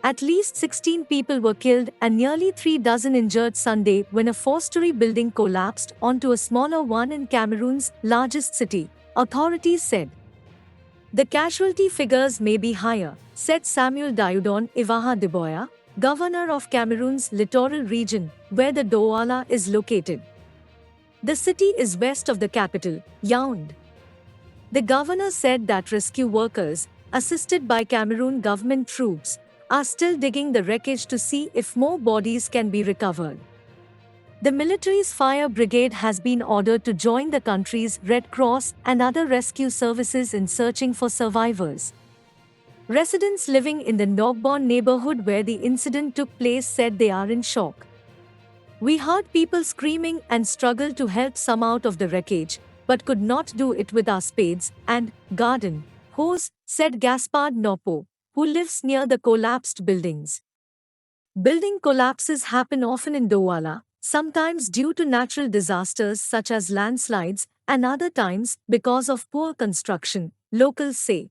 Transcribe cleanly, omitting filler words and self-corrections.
At least 16 people were killed and nearly 3 dozen injured Sunday when a four-story building collapsed onto a smaller one in Cameroon's largest city, authorities said. The casualty figures may be higher, said Samuel Diodon Ivaha Deboya, governor of Cameroon's littoral region, where the Douala is located. The city is west of the capital, Yaoundé. The governor said that rescue workers, assisted by Cameroon government troops, are still digging the wreckage to see if more bodies can be recovered. The military's fire brigade has been ordered to join the country's Red Cross and other rescue services in searching for survivors. Residents living in the Nogbon neighborhood where the incident took place said they are in shock. We heard people screaming and struggled to help some out of the wreckage, but could not do it with our spades and garden hose, said Gaspard Nopo, who lives near the collapsed buildings. Building collapses happen often in Douala, sometimes due to natural disasters such as landslides, and other times because of poor construction, locals say.